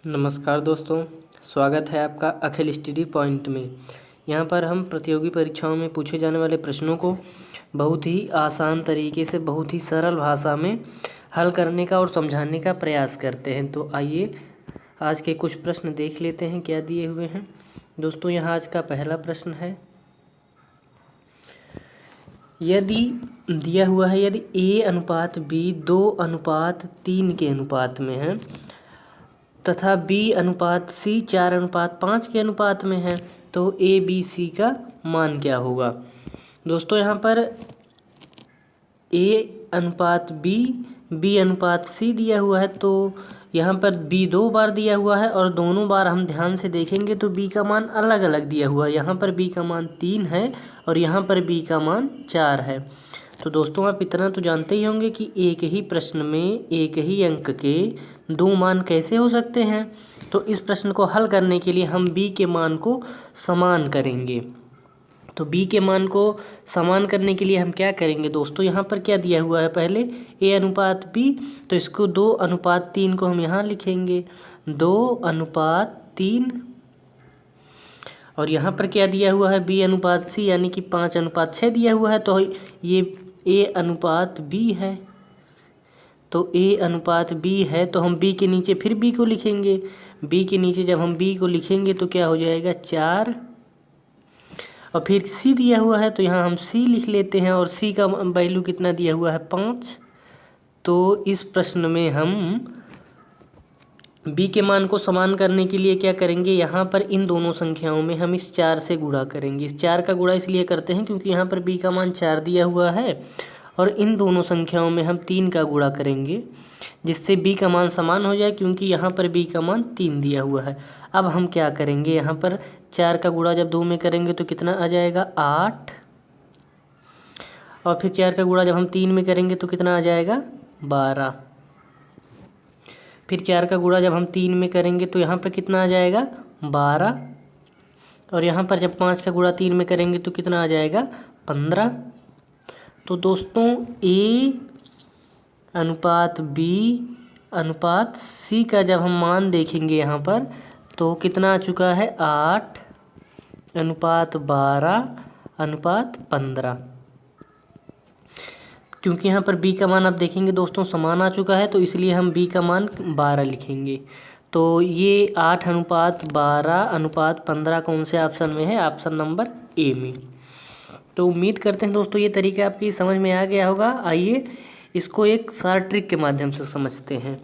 नमस्कार दोस्तों, स्वागत है आपका अखिल स्टडी पॉइंट में। यहाँ पर हम प्रतियोगी परीक्षाओं में पूछे जाने वाले प्रश्नों को बहुत ही आसान तरीके से, बहुत ही सरल भाषा में हल करने का और समझाने का प्रयास करते हैं। तो आइए आज के कुछ प्रश्न देख लेते हैं क्या दिए हुए हैं। दोस्तों, यहाँ आज का पहला प्रश्न है, यदि दिया हुआ है यदि A/B 2:3 के अनुपात में है तथा B/C 4:5 के अनुपात में है तो ABC का मान क्या होगा। दोस्तों, यहाँ पर A/B B/C दिया हुआ है, तो यहाँ पर B 2 बार दिया हुआ है और दोनों बार हम ध्यान से देखेंगे तो B का मान अलग अलग दिया हुआ है। यहाँ पर B का मान 3 है और यहाँ पर B का मान 4 है। तो दोस्तों, आप इतना तो जानते ही होंगे कि एक ही प्रश्न में एक ही अंक के दो मान कैसे हो सकते हैं। तो इस प्रश्न को हल करने के लिए हम B के मान को समान करेंगे। तो B के मान को समान करने के लिए हम क्या करेंगे दोस्तों, यहाँ पर क्या दिया हुआ है, पहले A/B, तो इसको 2:3 को हम यहाँ लिखेंगे 2:3। और यहाँ पर क्या दिया हुआ है, B/C यानी कि 5:6 दिया हुआ है, तो ये A/B है। तो A/B है तो हम B के नीचे फिर B को लिखेंगे। B के नीचे जब हम B को लिखेंगे तो क्या हो जाएगा 4। और फिर C दिया हुआ है तो यहाँ हम C लिख लेते हैं और C का वैल्यू कितना दिया हुआ है 5। तो इस प्रश्न में हम B के मान को समान करने के लिए क्या करेंगे, यहाँ पर इन दोनों संख्याओं में हम इस 4 से गुणा करेंगे। इस 4 का गुणा इसलिए करते हैं क्योंकि यहाँ पर B का मान 4 दिया हुआ है और इन दोनों संख्याओं में हम 3 का गुणा करेंगे, जिससे B का मान समान हो जाए, क्योंकि यहाँ पर B का मान 3 दिया हुआ है। अब हम क्या करेंगे, यहाँ पर 4 का गुणा जब 2 में करेंगे तो कितना आ जाएगा 8। और फिर 4 का गुणा जब हम 3 में करेंगे तो कितना आ जाएगा 12। फिर 4 का गुणा जब हम 3 में करेंगे तो यहाँ पर कितना आ जाएगा 12। और यहाँ पर जब 5 का गुणा 3 में करेंगे तो कितना आ जाएगा 15। तो दोस्तों, A/B/C का जब हम मान देखेंगे यहाँ पर तो कितना आ चुका है 8:12:15। क्योंकि यहाँ पर B का मान आप देखेंगे दोस्तों समान आ चुका है, तो इसलिए हम B का मान 12 लिखेंगे। तो ये 8:12:15 कौन से ऑप्शन में है, ऑप्शन नंबर A में। तो उम्मीद करते हैं दोस्तों ये तरीका आपकी समझ में आ गया होगा। आइए इसको एक शार्ट ट्रिक के माध्यम से समझते हैं।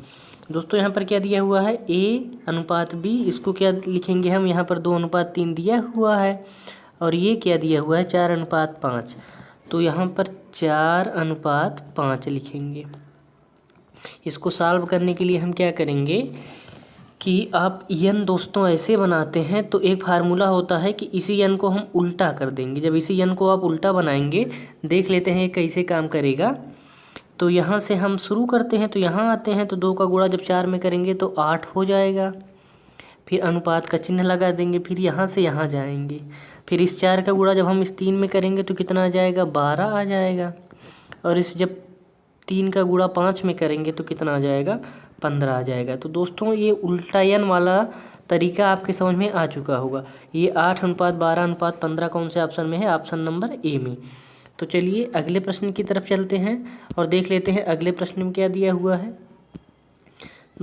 दोस्तों, यहाँ पर क्या दिया हुआ है A/B, इसको क्या लिखेंगे हम, यहाँ पर 2:3 दिया हुआ है और ये क्या दिया हुआ है 4:5, तो यहाँ पर 4:5 लिखेंगे। इसको सॉल्व करने के लिए हम क्या करेंगे कि आप n दोस्तों ऐसे बनाते हैं तो एक फार्मूला होता है कि इसी n को हम उल्टा कर देंगे। जब इसी n को आप उल्टा बनाएंगे, देख लेते हैं कैसे काम करेगा। तो यहाँ से हम शुरू करते हैं, तो यहाँ आते हैं तो 2 का गुणा जब 4 में करेंगे तो 8 हो जाएगा। फिर अनुपात का चिन्ह लगा देंगे, फिर यहाँ से यहाँ जाएंगे। फिर इस 4 का गुणा जब हम इस 3 में करेंगे तो कितना आ जाएगा 12 आ जाएगा। और इस जब 3 का गुणा 5 में करेंगे तो कितना आ जाएगा 15 आ जाएगा। तो दोस्तों, ये उल्टा n वाला तरीका आपके समझ में आ चुका होगा। ये 8:12:15 कौन से ऑप्शन में है, ऑप्शन नंबर A में। तो चलिए अगले प्रश्न की तरफ चलते हैं और देख लेते हैं अगले प्रश्न में क्या दिया हुआ है।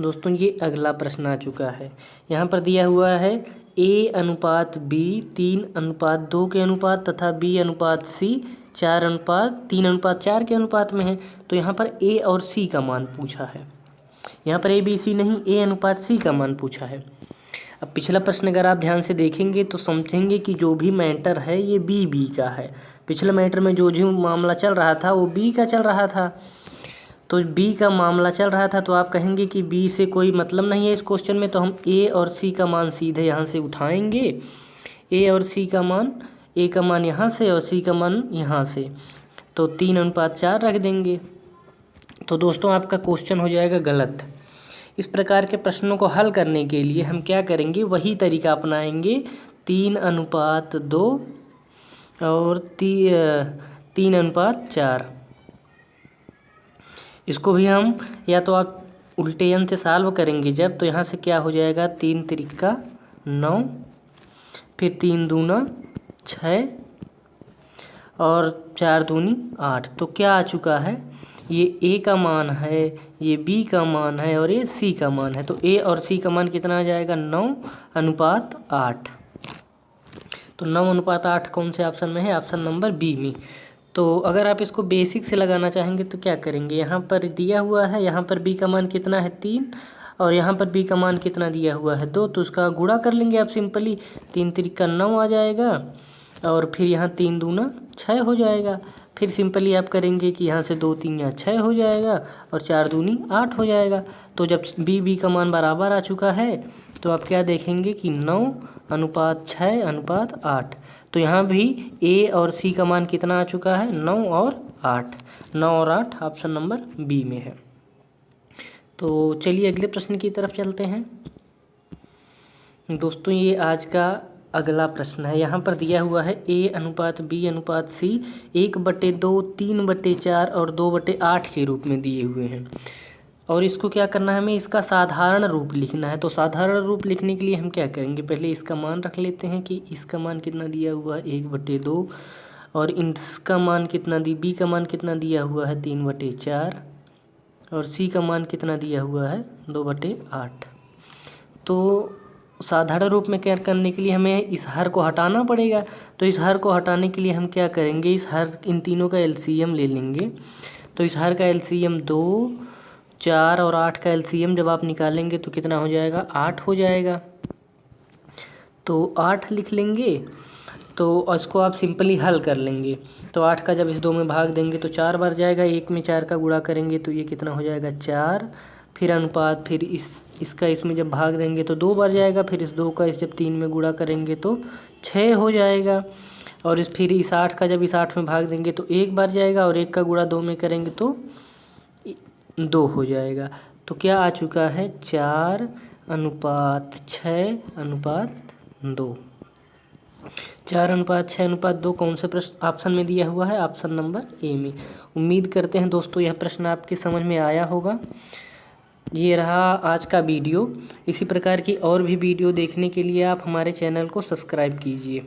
दोस्तों, ये अगला प्रश्न आ चुका है। यहाँ पर दिया हुआ है A/B 3:2 के अनुपात तथा B/C 3:4 के अनुपात में है। तो यहाँ पर A और C का मान पूछा है। यहाँ पर ABC नहीं, A/C का मान पूछा है। अब पिछला प्रश्न अगर आप ध्यान से देखेंगे तो समझेंगे कि जो भी मैटर है ये B का है। पिछले मैटर में जो मामला चल रहा था वो B का चल रहा था। तो B का मामला चल रहा था तो आप कहेंगे कि B से कोई मतलब नहीं है इस क्वेश्चन में, तो हम A और C का मान सीधे यहाँ से उठाएंगे। A और C का मान, A का मान यहाँ से और C का मान यहाँ से, तो 3:4 रख देंगे। तो दोस्तों, आपका क्वेश्चन हो जाएगा गलत। इस प्रकार के प्रश्नों को हल करने के लिए हम क्या करेंगे, वही तरीका अपनाएंगे 3:2 और 3:4। इसको भी हम या तो आप उल्टे n से सॉल्व करेंगे जब, तो यहाँ से क्या हो जाएगा, 3 तिरिका 9, फिर 3 दूना 6 और 4 दूनी 8। तो क्या आ चुका है, ये a का मान है, ये b का मान है और ये c का मान है। तो a और c का मान कितना आ जाएगा, 9:8। तो 9:8 कौन से ऑप्शन में है, ऑप्शन नंबर बी में। तो अगर आप इसको बेसिक से लगाना चाहेंगे तो क्या करेंगे, यहाँ पर दिया हुआ है, यहाँ पर b का मान कितना है 3 और यहाँ पर b का मान कितना दिया हुआ है 2, तो उसका गुणा कर लेंगे आप सिंपली। 3 तिरिका 9 आ जाएगा और फिर यहाँ 3 दूना 6 हो जाएगा। फिर सिंपली आप करेंगे कि यहाँ से 2 3 या 6 हो जाएगा और 4 दूनी 8 हो जाएगा। तो जब b का मान बराबर आ चुका है तो आप क्या देखेंगे कि 9:6:8। तो यहाँ भी a और c का मान कितना आ चुका है, 9 और 8। 9 और 8 ऑप्शन नंबर बी में है। तो चलिए अगले प्रश्न की तरफ चलते हैं। दोस्तों ये आज का अगला प्रश्न है। यहाँ पर दिया हुआ है a:b:c 1/2, 3/4 और 2/8 के रूप में दिए हुए हैं और इसको क्या करना है, हमें इसका साधारण रूप लिखना है। तो साधारण रूप लिखने के लिए हम क्या करेंगे, पहले इसका मान रख लेते हैं कि इसका मान कितना दिया हुआ है 1/2 और इसका मान कितना b का मान कितना दिया हुआ है 3/4 और c का मान कितना दिया हुआ है 2/8। तो साधारण रूप में क्या करने के लिए हमें इस हर को हटाना पड़ेगा। तो इस हर को हटाने के लिए हम क्या करेंगे, इस हर इन तीनों का एलसीएम ले लेंगे। तो इस हर का एलसीएम 2, 4 और 8 का एलसीएम जब आप निकालेंगे तो कितना हो जाएगा, 8 हो जाएगा। तो 8 लिख लेंगे। तो इसको आप सिंपली हल कर लेंगे। तो 8 का जब इस 2 में भाग देंगे तो 4 बार जाएगा, 1 में 4 का गुणा करेंगे तो ये कितना हो जाएगा 4, फिर अनुपात, फिर इसका इसमें जब भाग देंगे तो 2 बार जाएगा, फिर इस 2 का इस जब 3 में गुणा करेंगे तो 6 हो जाएगा और फिर इस 8 का जब इस 8 में भाग देंगे तो 1 बार जाएगा और 1 का गुणा 2 में करेंगे तो 2 हो जाएगा। तो क्या आ चुका है 4:6:2। 4:6:2 कौन से प्रश्न ऑप्शन में दिया हुआ है, ऑप्शन नंबर ए में। उम्मीद करते हैं दोस्तों यह प्रश्न आपके समझ में आया होगा। ये रहा आज का वीडियो। इसी प्रकार की और भी वीडियो देखने के लिए आप हमारे चैनल को सब्सक्राइब कीजिए।